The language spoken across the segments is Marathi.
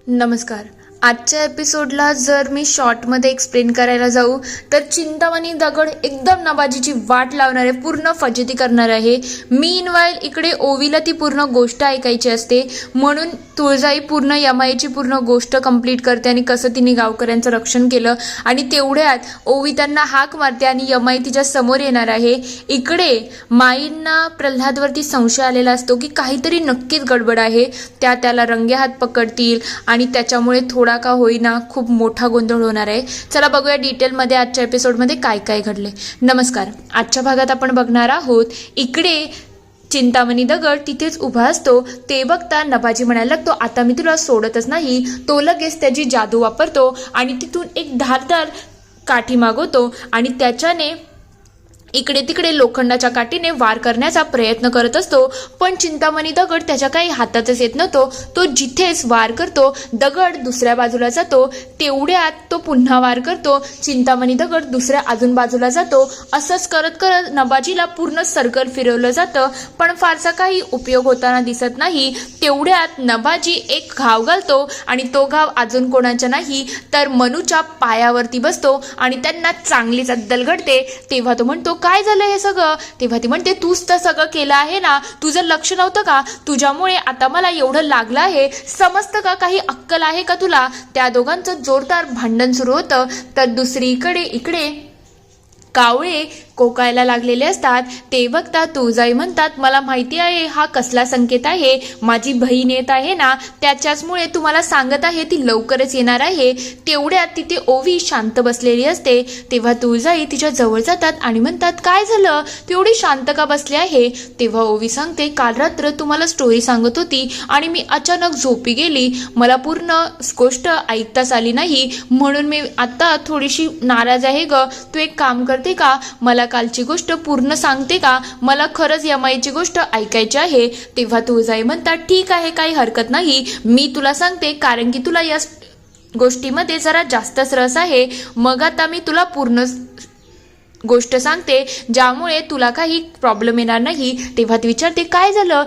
नमस्कार. आजच्या एपिसोडला जर मी शॉर्टमध्ये एक्सप्लेन करायला जाऊ तर चिंतामणी दगड एकदम नवाजीची वाट लावणार आहे, पूर्ण फजिती करणार आहे. मीनवाईल इकडे ओवीला ती पूर्ण गोष्ट ऐकायची असते, म्हणून तुळजाई पूर्ण यमाईची पूर्ण गोष्ट कंप्लीट करते आणि कसं तिने गावकऱ्यांचं रक्षण केलं. आणि तेवढ्यात ओवी त्यांना हाक मारते आणि यमाई तिच्या समोर येणार आहे. इकडे माईंना प्रल्हादवरती संशय आलेला असतो की काहीतरी नक्कीच गडबड आहे. त्याला रंगेहात पकडतील आणि त्याच्यामुळे थोडा का होईना खूप मोठा गोंधळ होणार आहे. चला बघूया डिटेलमध्ये आजच्या एपिसोडमध्ये काय काय घडले. नमस्कार. आजच्या भागात आपण बघणार आहोत इकडे चिंतामणी दगड तिथेच उभा असतो. ते बघता नवाजी म्हणायला लागतो, आता मी तुला सोडतच नाही. तो लगेच त्याची जादू वापरतो आणि तिथून एक धारदार काठी मागवतो आणि त्याच्याने इकडे तिकडे लोखंडाच्या काठीने वार करण्याचा प्रयत्न करत असतो. पण चिंतामणी दगड त्याच्या काही हातातच येत नव्हतो. तो जिथेच वार करतो दगड दुसऱ्या बाजूला जातो. तेवढ्यात तो पुन्हा वार करतो, चिंतामणी दगड दुसऱ्या अजून बाजूला जातो. असंच करत करत नवाजीला पूर्ण सर्कल फिरवलं जातं, पण फारसा काही उपयोग होताना दिसत नाही. तेवढ्यात नवाजी एक घाव घालतो आणि तो घाव अजून कोणाच्या नाही तर मनूच्या पायावरती बसतो आणि त्यांना चांगलीच अद्दल घडते. तेव्हा तो म्हणतो, काय झालं हे सगळं? तेव्हा ती म्हणते, तूच तर सगळं केलं आहे ना, तुझं लक्ष नव्हतं का? तुझ्यामुळे आता मला एवढं लागलं आहे, समजतं का? काही अक्कल आहे का तुला? त्या दोघांचं जोरदार भांडण सुरू होतं. तर दुसरीकडे इकडे कावळे कोकायला लागलेले असतात. ते बघता तुळजाई म्हणतात, मला माहिती आहे हा कसला संकेत आहे. माझी बहीण येत आहे ना, त्याच्याचमुळे तुम्हाला सांगत आहे ती लवकरच येणार आहे. तेवढ्यात तिथे ओवी शांत बसलेली असते. तेव्हा तुळजाई तिच्या जवळ जातात आणि म्हणतात, काय झालं, तू एवढी शांत का बसली आहे? तेव्हा ओवी सांगते, काल रात्र तुम्हाला स्टोरी सांगत होती आणि मी अचानक झोपी गेली. मला पूर्ण गोष्ट ऐकताच आली नाही, म्हणून मी आता थोडीशी नाराज आहे ग. तू एक काम करते का, मला कालची गोष्ट पूर्ण सांगते का? मला खरंच यमाईची गोष्ट ऐकायची आहे. तेव्हा तुळजाई म्हणतात, ठीक आहे, काही हरकत नाही, मी तुला सांगते, कारण की तुला या गोष्टीमध्ये जरा जास्तच रस आहे. मग आता मी तुला पूर्ण गोष्ट सांगते, ज्यामुळे तुला काही प्रॉब्लेम येणार नाही. तेव्हा ती विचारते, काय झालं?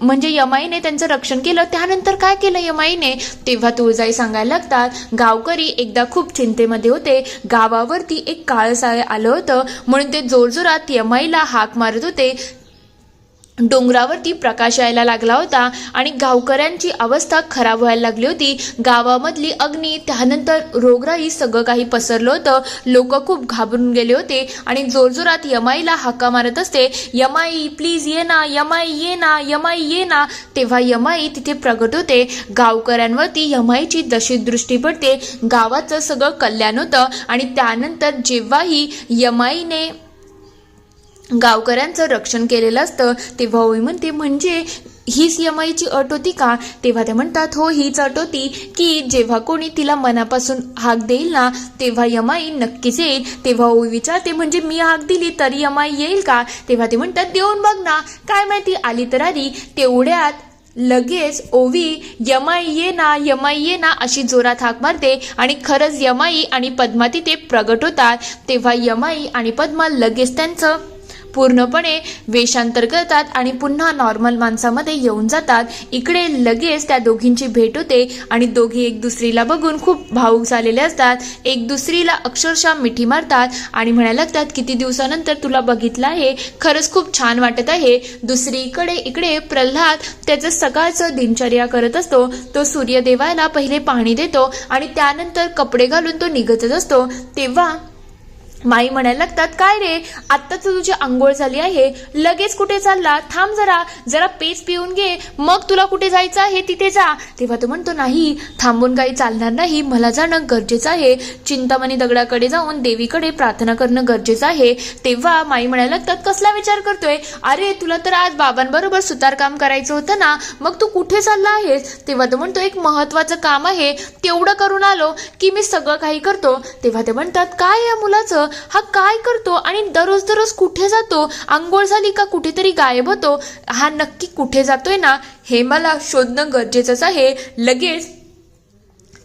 म्हणजे यमाईने त्यांचं रक्षण केलं, त्यानंतर काय केलं यमाईने? तेव्हा तुळजाई सांगायला लागतात, गावकरी एकदा खूप चिंतेमध्ये होते. गावावरती एक काळं आलं होतं, म्हणून ते जोरजोरात यमाईला हाक मारत होते. डोंगरावरती प्रकाश यायला लागला होता आणि गावकऱ्यांची अवस्था खराब व्हायला लागली होती. गावामधली अग्नी, त्यानंतर रोगराई सगळं काही पसरलं होतं. लोक खूप घाबरून गेले होते आणि जोरजोरात यमाईला हाका मारत असते, यमाई प्लीज ये ना, यमाई ये ना, यमाई ये ना. तेव्हा यमाई तिथे प्रगट होते. गावकऱ्यांवरती यमाईची दशी दृष्टी पडते. गावाचं सगळं कल्याण होतं आणि त्यानंतर जेव्हाही यमाईने गावकऱ्यांचं रक्षण केलेलं असतं तेव्हा ओवी म्हणते, म्हणजे हीच यमाईची अट होती का? तेव्हा ते म्हणतात, हो, हीच अट होती की जेव्हा कोणी तिला मनापासून हाक देईल ना, तेव्हा यमाई नक्कीच येईल. तेव्हा ओवी विचारते, म्हणजे मी हाक दिली तरी यमाई येईल का? तेव्हा ते म्हणतात, देऊन बघ ना, काय माहिती, आली तर आली. तेवढ्यात लगेच ओवी यमाई ये ना, यमाई ये ना अशी जोरात हाक मारते आणि खरंच यमाई आणि पद्मा तिथे प्रगट होतात. तेव्हा यमाई आणि पद्मा लगेच त्यांचं पूर्णपणे वेषांतर करतात आणि पुन्हा नॉर्मल माणसामध्ये येऊन जातात. इकडे लगेच त्या दोघींची भेट होते आणि दोघी एक दुसरीला बघून खूप भावूक झालेले असतात. एक दुसरीला अक्षरशः मिठी मारतात आणि म्हणायला लागतात, किती दिवसानंतर तुला बघितलं आहे, खरंच खूप छान वाटत आहे. दुसरीकडे इकडे प्रल्हाद त्याचं सकाळचं दिनचर्या करत असतो. तो सूर्यदेवाला पहिले पाणी देतो आणि त्यानंतर कपडे घालून तो निघतच असतो. तेव्हा माई म्हणायला लागतात, काय रे, आत्ताच तुझी आंघोळ झाली आहे, लगेच कुठे चालला? थांब जरा पेच पिऊन घे, मग तुला कुठे जायचं आहे तिथे जा. तेव्हा तो म्हणतो, नाही, थांबून काही चालणार नाही, मला जाणं गरजेचं आहे. चिंतामणी दगडाकडे जाऊन देवीकडे प्रार्थना करणं गरजेचं आहे. तेव्हा माई म्हणायला लागतात, कसला विचार करतोय? अरे, तुला तर आज बाबांबरोबर सुतारकाम करायचं होतं ना, मग तू कुठे चालला आहेस? तेव्हा तो म्हणतो, एक महत्वाचं काम आहे, तेवढं करून आलो की मी सगळं काही करतो. तेव्हा ते म्हणतात, काय या मुलाचं, हा काय करतो आणि दररोज दररोज कुठे जातो? आंघोळ झाली का कुठेतरी गायब होतो. हा नक्की कुठे जातोय ना, हे मला शोधणं गरजेचंच आहे. लगेच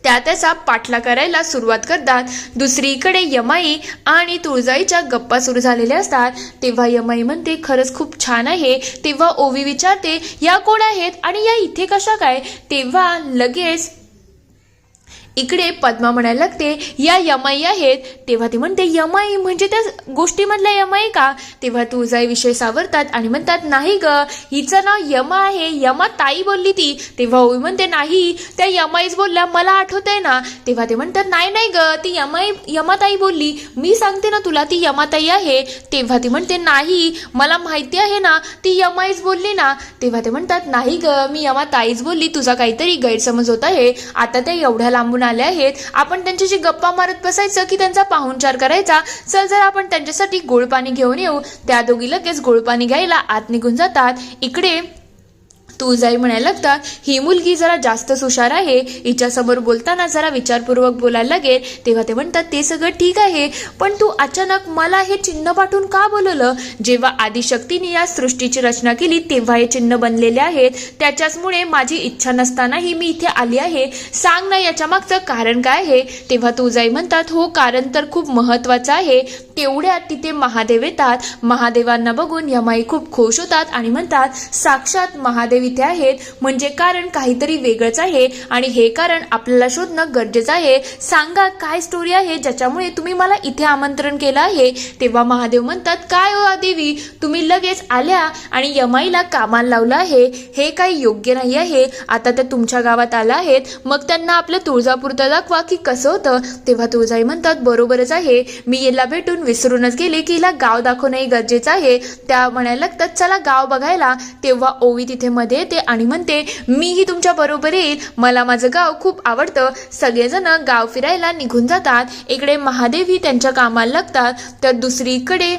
त्याचा पाठला करायला सुरुवात करतात. दुसरीकडे यमाई आणि तुळजाईच्या गप्पा सुरू झालेल्या असतात. तेव्हा यमाई म्हणते, खरंच खूप छान आहे. तेव्हा ओवी विचारते, या कोण आहेत आणि या इथे कशा काय? तेव्हा लगेच इकडे पद्मा म्हणायला लागते या यमाई आहेत. तेव्हा ती म्हणते यमाई म्हणजे त्या गोष्टीमधल्या यमाई का? तेव्हा तुळजाई विषय सावरतात आणि म्हणतात नाही ग, हिचं नाव यमा आहे, यमा ताई बोलली ती. तेव्हा ओवी म्हणते नाही, त्या यमाईच बोलल्या, मला आठवतंय ना. तेव्हा ते म्हणतात नाही नाही ग, ती यमाताई बोलली, मी सांगते ना तुला ती यमाताई आहे. तेव्हा ती म्हणते नाही, मला माहिती आहे ना, ती यमाईच बोलली ना. तेव्हा ते म्हणतात नाही ग, मी यमाताईच बोलली, तुझा काहीतरी गैरसमज होत आहे. आता त्या एवढ्या लांबून आले आहेत, आपण त्यांच्याशी गप्पा मारत बसायचं की त्यांचा पाहुणचार करायचा? चल जर आपण त्यांच्यासाठी गोड पाणी घेऊन येऊ. त्या दोघी लगेच गोड पाणी घ्यायला आत निघून जातात. इकडे तुळजाई म्हणायला लागतात ही मुलगी जरा जास्तच हुशार आहे, हिच्यासमोर बोलताना जरा विचारपूर्वक बोलायला लागेल. तेव्हा ते म्हणतात ते सगळं ठीक आहे, पण तू अचानक मला हे चिन्ह पाठवून का बोलवलं? जेव्हा आदिशक्तीने या सृष्टीची रचना केली तेव्हा हे चिन्ह बनलेले आहेत, त्याच्याचमुळे माझी इच्छा नसतानाही मी इथे आली आहे. सांग ना याच्या मागचं कारण काय आहे? तेव्हा तुळजाई म्हणतात हो, कारण तर खूप महत्वाचं आहे. तेवढ्यात तिथे महादेव येतात. महादेवांना बघून यमाई खूप खुश होतात आणि म्हणतात साक्षात महादेव इथे आहेत, म्हणजे कारण काहीतरी वेगळंच आहे आणि हे कारण आपल्याला शोधणं गरजेचं आहे. सांगा काय स्टोरी आहे ज्याच्यामुळे तुम्ही मला इथे आमंत्रण केलं आहे? तेव्हा महादेव म्हणतात काय हो देवी, तुम्ही लगेच आल्या आणि यमाईला कामाला लावलं आहे, हे काही योग्य नाही आहे. आता ते तुमच्या गावात आला आहेत, मग त्यांना आपल्या तुळजापुरतं दाखवा की कसं होतं. तेव्हा तुळजाई म्हणतात बरोबरच आहे, मी याला भेटून विसरूनच गेले की हिला गाव दाखवणंही गरजेचं आहे. त्या म्हणायला लागतात चला गाव बघायला. तेव्हा ओवी तिथे मध्ये येते आणि म्हणते मीही तुमच्या बरोबर येईल, मला माझं गाव खूप आवडतं. सगळेजण गाव फिरायला निघून जातात. इकडे महादेवही त्यांच्या कामाला लागतात. तर दुसरीकडे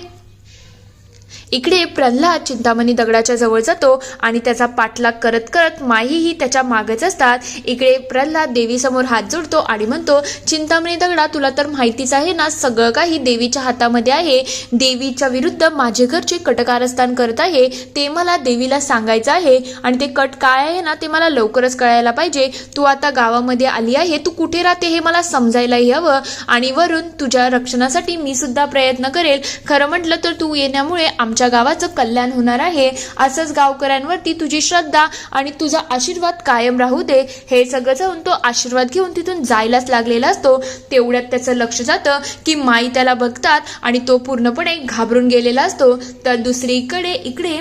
प्रल्हाद चिंतामणी दगडाच्या जवळ जातो आणि त्याचा पाठलाग करत करत माहीही त्याच्या मागच असतात. इकडे प्रल्हाद देवीसमोर हात जोडतो आणि म्हणतो चिंतामणी दगडा, तुला तर माहितीच आहे ना, सगळं काही देवीच्या हातामध्ये आहे. देवीच्या विरुद्ध माझे घरचे कट कारस्थान करत आहे, ते मला देवीला सांगायचं आहे आणि ते कट काय आहे ना ते मला लवकरच कळायला पाहिजे. तू आता गावामध्ये आली आहे, तू कुठे राहते हे मला समजायलाही हवं आणि वरून तुझ्या रक्षणासाठी मी सुद्धा प्रयत्न करेल. खरं म्हटलं तर तू येण्यामुळे आमच्या गावाचं कल्याण होणार आहे. असंच गावकऱ्यांवरती तुझी श्रद्धा आणि तुझा आशीर्वाद कायम राहू दे. हे सगळं जाऊन तो आशीर्वाद घेऊन तिथून जायलाच लागलेला असतो. तेवढ्यात त्याचं लक्ष जातं की माई त्याला बघतात आणि तो पूर्णपणे घाबरून गेलेला असतो. तर दुसरीकडे इकडे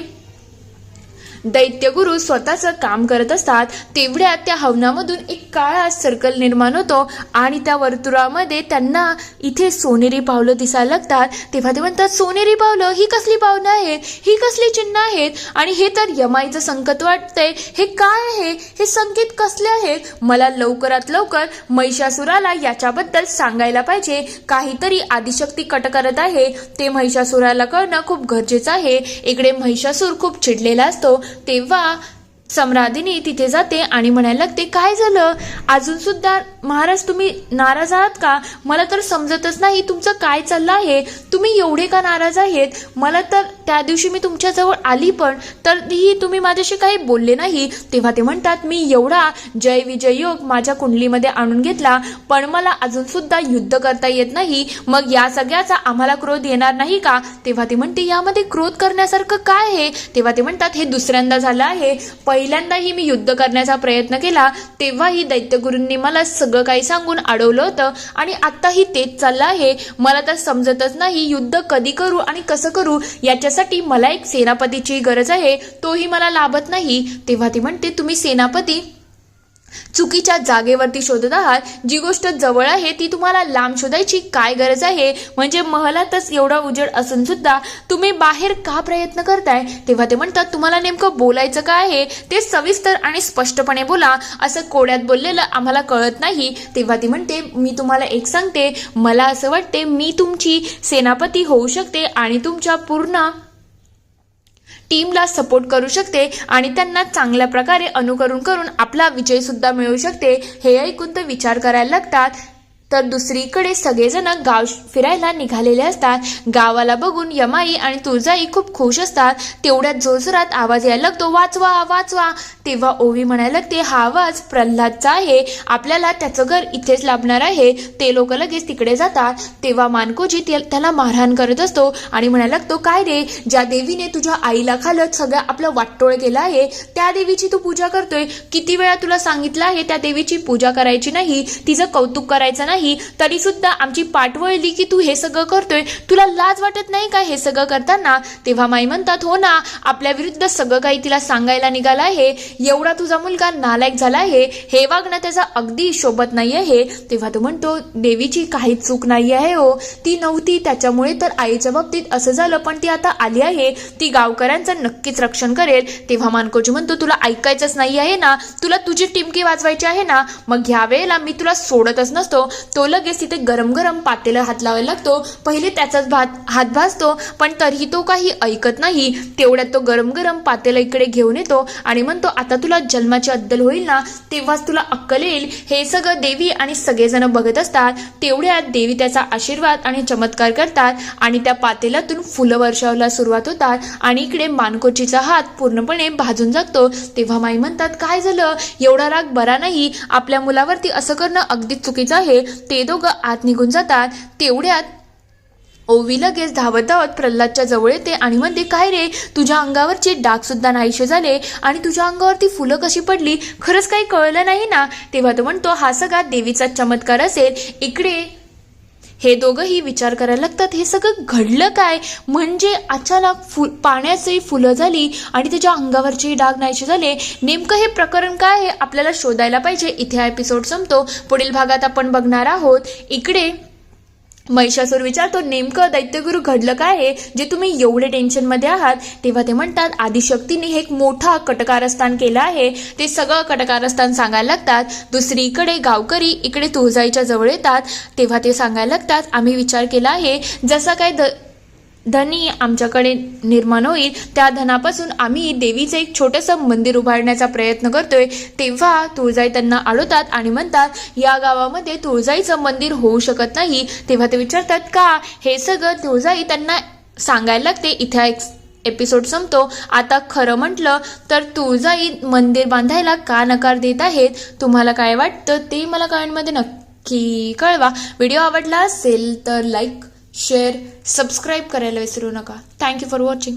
दैत्यगुरु स्वतःचं काम करत असतात. तेवढ्यात त्या हवनामधून एक काळा सर्कल निर्माण होतो आणि त्या वर्तुळामध्ये त्यांना इथे सोनेरी पावलं दिसायला लागतात. तेव्हा ते म्हणतात सोनेरी पावलं, ही कसली पावलं आहेत, ही कसली चिन्ह आहेत आणि हे तर यमाईचं संकट वाटतंय. हे काय आहे, हे संकेत कसले आहेत? मला लवकरात लवकर महिषासुराला याच्याबद्दल सांगायला पाहिजे. काहीतरी आदिशक्ती कट करत आहे, ते महिषासुराला कळणं खूप गरजेचं आहे. इकडे महिषासूर खूप चिडलेला असतो. तेव्हा सम्रादिनी तिथे जाते आणि म्हणायला लागते काय झालं, अजून सुद्धा महाराज तुम्ही नाराज आहात का? मला तर समजतच नाही तुमचं काय चाललं आहे, तुम्ही एवढे का नाराज आहेत? मला तर त्या दिवशी मी तुमच्याजवळ आली पण तरीही तुम्ही माझ्याशी काही बोलले नाही. तेव्हा ते म्हणतात मी एवढा जय विजय योग माझ्या कुंडलीमध्ये आणून घेतला, पण मला अजून सुद्धा युद्ध करता येत नाही, मग या सगळ्याचा आम्हाला क्रोध येणार नाही का? तेव्हा ते म्हणते यामध्ये क्रोध करण्यासारखं काय आहे? तेव्हा ते म्हणतात हे दुसऱ्यांदा झालं आहे, पहिल्यांदाही मी युद्ध करण्याचा प्रयत्न केला तेव्हाही दैत्यगुरूंनी मला सगळं काही सांगून अडवलं होतं आणि आत्ताही तेच चाललं आहे. मला तर समजतच नाही युद्ध कधी करू आणि कसं करू. याच्यासाठी मला एक सेनापतीची गरज आहे, तोही मला लाभत नाही. तेव्हा ती म्हणते तुम्ही सेनापती चुकीच्या जागेवरती शोधत आहात. जी गोष्ट जवळ आहे ती तुम्हाला लांब शोधायची काय गरज आहे? म्हणजे महलातच एवढा उजेड असून सुद्धा तुम्ही बाहेर का प्रयत्न करताय? तेव्हा ते म्हणतात तुम्हाला नेमकं बोलायचं काय आहे ते सविस्तर आणि स्पष्टपणे बोला, असं कोड्यात बोललेलं आम्हाला कळत नाही. तेव्हा ती म्हणते मी तुम्हाला एक सांगते, मला असं वाटते मी तुमची सेनापती होऊ शकते आणि तुमच्या पूर्ण टीमला सपोर्ट करू शकते आणि त्यांना चांगल्या प्रकारे अनुकरण करून आपला विजय सुद्धा मिळू शकते. हे ऐकून तर विचार करायला लागतात. तर दुसरीकडे सगळेजण गाव फिरायला निघालेले असतात. गावाला बघून यमाई आणि तुळजाई खूप खुश असतात. तेवढ्यात जोरजोरात आवाज यायला लागतो, वाचवा वाचवा. तेव्हा ओवी म्हणायला लागते, हा आवाज प्रल्हादचा आहे, आपल्याला त्याचं घर इथेच लाभणार आहे. ते लोक लगेच तिकडे जातात. तेव्हा मानकोजी त्याला मारहाण करत असतो आणि म्हणायला लागतो, काय रे, ज्या देवीने तुझ्या आईला खालत सगळं आपलं वाटोळ केलं आहे त्या देवीची तू पूजा करतोय. किती वेळा तुला सांगितलं आहे त्या देवीची पूजा करायची नाही, तिचं कौतुक करायचं नाही, तरी सुद्धा आमची पाठ वळली की तू हे सगळं करतोय. तुला लाज वाटत नाही का हे सगळं करताना? तेव्हा माई म्हणतात, हो ना, आपल्या विरुद्ध सगळं काही तिला सांगायला निघाला आहे. एवढा तुझा मुलगा नालायक झाला आहे, हे वागणं त्याचा अगदी शोभत नाही आहे. तेव्हा तो म्हणतो, देवीची काही चूक नाही आहे हो, ती नव्हती त्याच्यामुळे तर आईच्या बाबतीत असं झालं, पण ती आता आली आहे, ती गावकऱ्यांचं नक्कीच रक्षण करेल. तेव्हा मानकोजी म्हणतो, तुला ऐकायचंच नाही आहे ना, तुला तुझी टिमकी वाजवायची आहे ना, मग ह्या वेळेला मी तुला सोडतच नसतो. तो लगेच तिथे गरम गरम पातेला हात लावायला लागतो. पहिले त्याचाच हात भाजतो, पण तरीही तो काही ऐकत नाही. तेवढ्यात तो गरम गरम पातेला इकडे घेऊन येतो आणि म्हणतो, आता तुला जन्माची अद्दल होईल ना, तेव्हाच तुला अक्कल येईल. हे सगळं देवी आणि सगळेजण बघत असतात. तेवढ्यात देवी त्याचा आशीर्वाद आणि चमत्कार करतात आणि त्या पातेल्यातून फुलं वर्षावला सुरुवात होतात आणि इकडे मानकोजीचा हात पूर्णपणे भाजून जातो. तेव्हा माई म्हणतात, काय झालं, एवढा राग बरा नाही, आपल्या मुलावरती असं करणं अगदीच चुकीचं आहे. ते दोघं आत निघून जातात. तेवढ्यात ओवी लगेच धावत धावत प्रल्हादच्या जवळ येते आणि म्हणते, काय रे, तुझ्या अंगावरचे डाग सुद्धा नाहीसे झाले आणि तुझ्या अंगावरती फुलं कशी पडली, खरंच काही कळलं नाही ना? तेव्हा तो म्हणतो, हा सगळा देवीचा चमत्कार असेल. इकडे हे दोघंही विचार करायला लागतात, हे सगळं घडलं काय? म्हणजे अचानक पाण्याची फुलं झाली आणि त्याच्या अंगावरचे डाग नाहीसे झाले. नेमकं हे प्रकरण काय आहे, आपल्याला शोधायला पाहिजे. इथे हा एपिसोड संपतो. पुढील भागात आपण बघणार आहोत. इकडे महिषासूर विचारतो, नेमकं दैत्यगुरु घडलं काय आहे जे तुम्ही एवढे टेन्शनमध्ये आहात? तेव्हा ते म्हणतात, आदिशक्तीने एक मोठा कटकारस्थान केलं आहे. ते सगळं कटकारस्थान सांगायला लागतात. दुसरीकडे गावकरी इकडे तुळजाईच्या जवळ येतात. तेव्हा ते सांगायला लागतात, आम्ही विचार केला आहे, जसा काय धनी आमच्याकडे निर्माण होईल त्या धनापासून आम्ही देवीचं एक छोटंसं मंदिर उभारण्याचा प्रयत्न करतोय. तेव्हा तुळजाई त्यांना अडवतात आणि म्हणतात, या गावामध्ये तुळजाईचं मंदिर होऊ शकत नाही. तेव्हा ते विचारतात, का? हे सगळं तुळजाई त्यांना सांगायला लागते. इथे एक एपिसोड संपतो. आता खरं म्हटलं तर तुळजाई मंदिर बांधायला का नकार देत आहेत, तुम्हाला काय वाटतं ते मला कमेंटमध्ये नक्की कळवा. व्हिडिओ आवडला असेल तर लाईक, शेअर, सबस्क्राईब करायला विसरू नका. Thank you for watching.